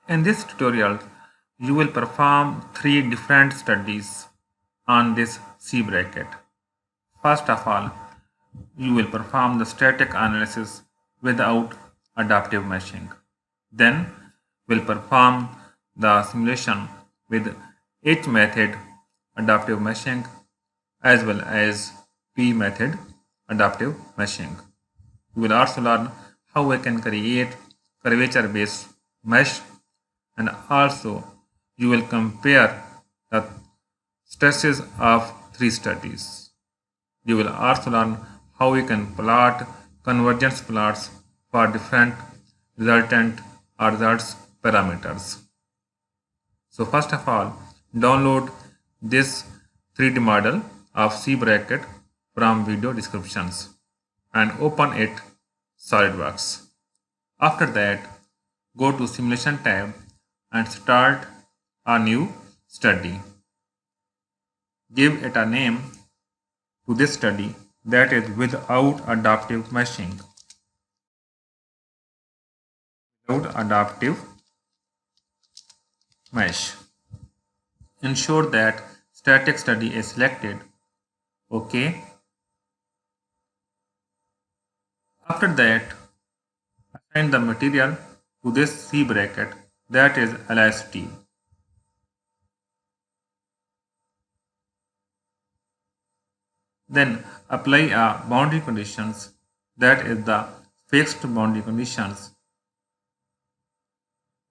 In this tutorial, you will perform three different studies on this C bracket. First of all, you will perform the static analysis without adaptive meshing. Then, we'll perform the simulation with H method adaptive meshing as well as P method adaptive meshing. You will also learn how we can create curvature based mesh, and also you will compare the stresses of three studies. You will also learn how you can plot convergence plots for different resultant or results parameters. So first of all, download this 3D model of C bracket from video descriptions and open it Solidworks. After that, go to Simulation tab and start a new study. Give it a name to this study, that is without adaptive meshing. Without adaptive mesh. Ensure that static study is selected. OK. After that, assign the material to this C bracket, that is alloy steel. Then apply a boundary conditions, that is the fixed boundary conditions.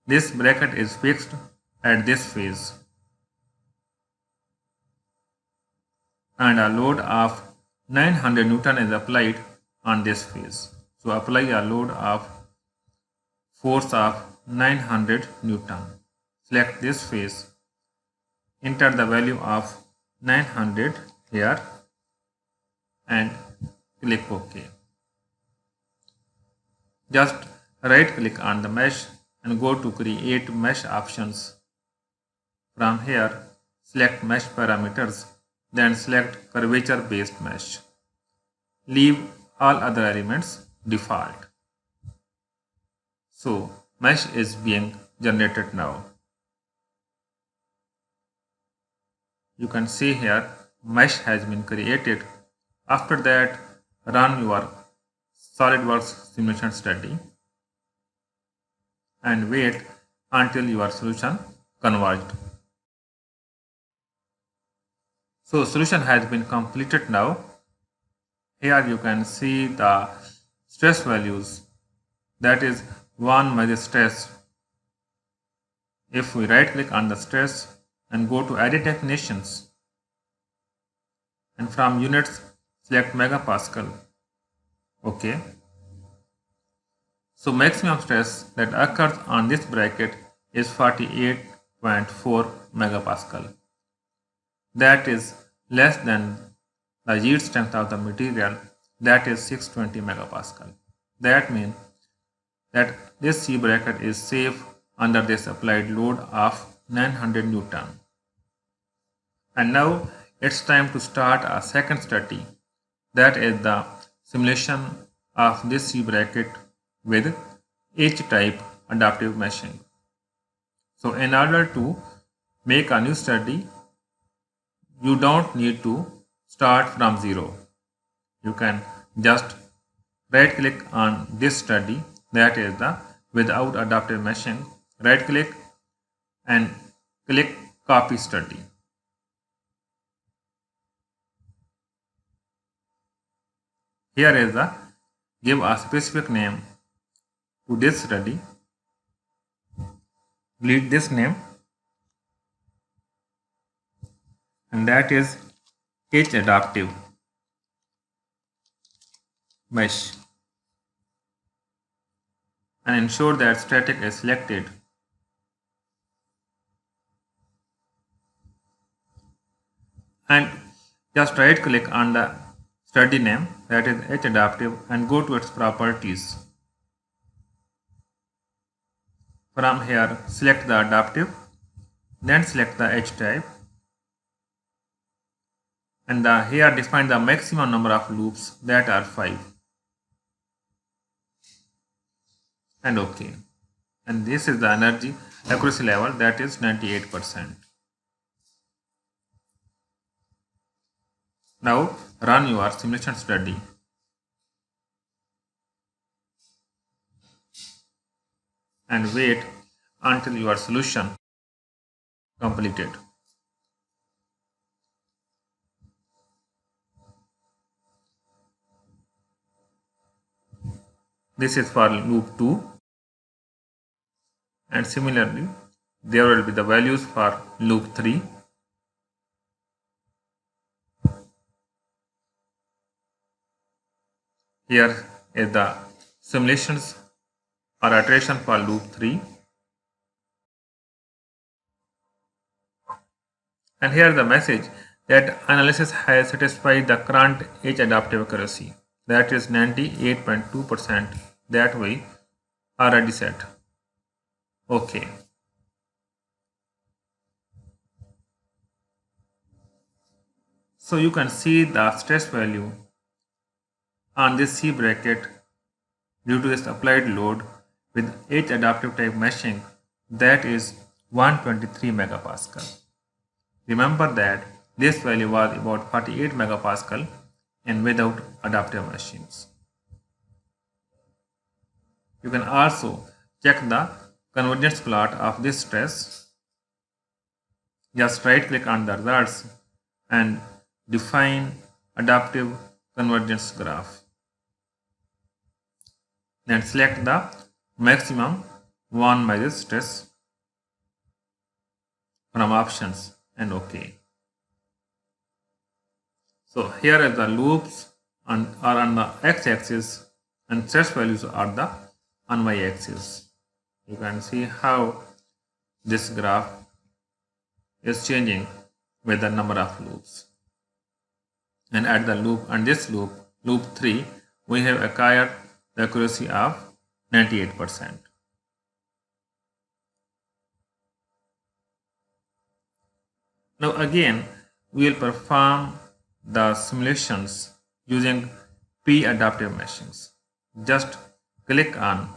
This bracket is fixed at this phase and a load of 900 Newton is applied on this phase. So apply a load of force of 900 Newton. Select this phase, enter the value of 900 here and click OK. Just right click on the mesh and go to create mesh options. From here, select mesh parameters, then select curvature based mesh. Leave all other elements default. So mesh is being generated now. You can see here mesh has been created. After that, run your Solidworks simulation study and wait until your solution converged. So solution has been completed now. Here you can see the stress values, that is 1 measure stress. If we right click on the stress and go to edit definitions and from units select megapascal. OK. So maximum stress that occurs on this bracket is 48.4 megapascal. That is less than the yield strength of the material, that is 620 megapascal. That means that this C bracket is safe under this applied load of 900 Newton. And now it's time to start a second study, that is the simulation of this C bracket with H-type adaptive meshing. So in order to make a new study, you don't need to start from zero. You can just right click on this study, that is the without adaptive meshing. Right click and click copy study. Here is the give a specific name to this study. Delete this name, and that is H adaptive mesh, and ensure that static is selected. And just right click on the study name, that is H adaptive, and go to its properties. From here, select the adaptive, then select the H type, and here define the maximum number of loops, that are 5, and OK. and this is the energy accuracy level, that is 98%. Now run your simulation study and wait until your solution completed. This is for loop 2, and similarly there will be the values for loop 3. Here is the simulations or iteration for loop 3, and here the message that analysis has satisfied the current edge adaptive accuracy, that is 98.2%. that way already set. Okay. So you can see the stress value on this C bracket due to this applied load with edge adaptive type meshing, that is 123 megapascal. Remember that this value was about 48 megapascal and without adaptive machines. You can also check the convergence plot of this stress. Just right click on the results and define adaptive convergence graph. Then select the maximum one measure stress from options and OK. So here are the loops are on the x-axis and stress values are the on y-axis. You can see how this graph is changing with the number of loops. And at the loop and this loop, loop 3, we have acquired the accuracy of 98%. Now again, we will perform the simulations using P adaptive meshings. Just click on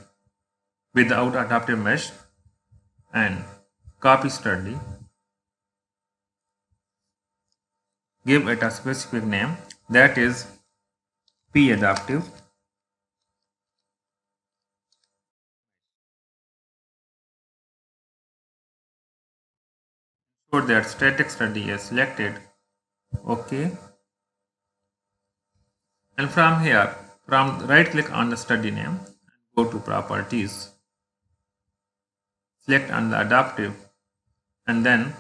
without adaptive mesh and copy study. Give it a specific name, that is P adaptive. Ensure that static study is selected. OK. And from here, right click on the study name, go to properties, select on the adaptive, and then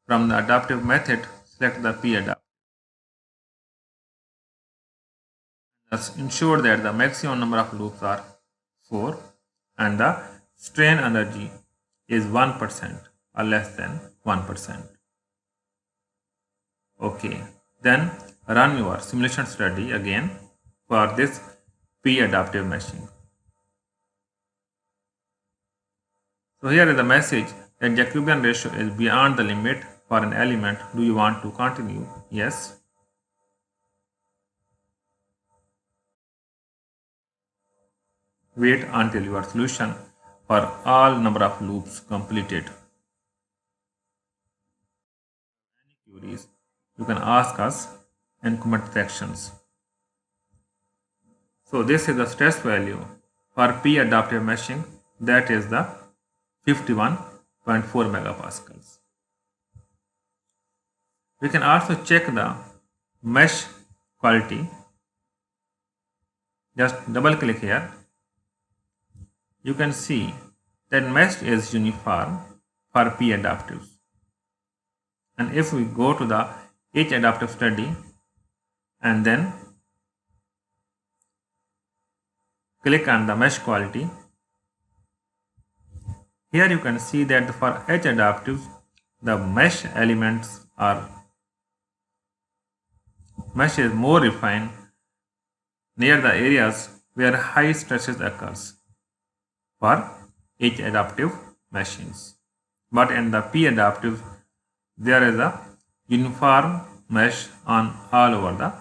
from the adaptive method, select the P adaptive. Thus ensure that the maximum number of loops are 4 and the strain energy is 1% or less than 1%. OK. Then run your simulation study again for this P adaptive meshing. So here is the message that Jacobian ratio is beyond the limit for an element. Do you want to continue? Yes. Wait until your solution for all number of loops completed. Any queries, you can ask us in comment sections. So this is the stress value for P adaptive meshing, that is the 51.4 megapascals. We can also check the mesh quality. Just double click here. You can see that mesh is uniform for P adaptives. And if we go to the H adaptive study and then click on the mesh quality, here you can see that for H adaptives, the mesh elements mesh is more refined near the areas where high stresses occurs for H adaptive meshings. But in the P adaptive, there is a uniform mesh on all over the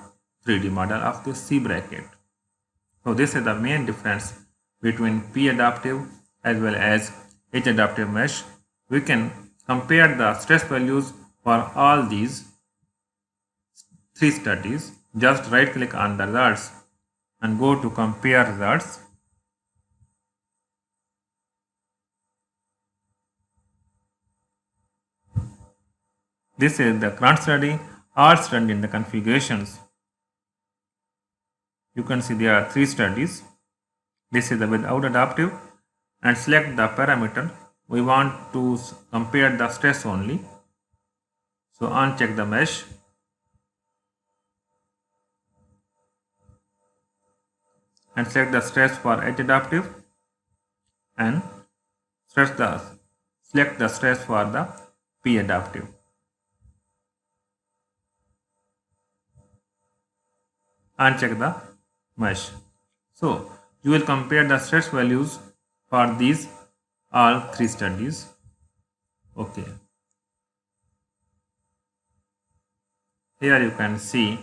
3D model of the C bracket. So this is the main difference between P adaptive as well as edge adaptive mesh, we can compare the stress values for all these 3 studies. Just right click on the results and go to compare results. This is the current study, all studied in the configurations. You can see there are 3 studies. This is the without adaptive, and select the parameter. We want to compare the stress only. So uncheck the mesh. And select the stress for edge adaptive and select the stress for the P adaptive. Uncheck the mesh. So you will compare the stress values for these all 3 studies. Okay. Here you can see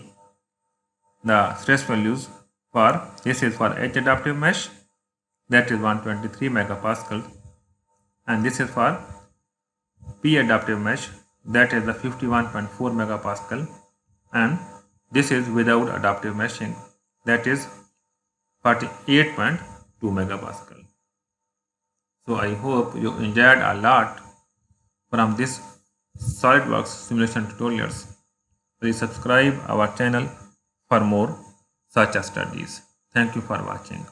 the stress values for this is for edge adaptive mesh, that is 123 megapascal, and this is for P adaptive mesh, that is the 51.4 megapascal, and this is without adaptive meshing, that is 48.2 megapascal. So I hope you enjoyed a lot from this Solidworks simulation tutorials. Please subscribe our channel for more such studies. Thank you for watching.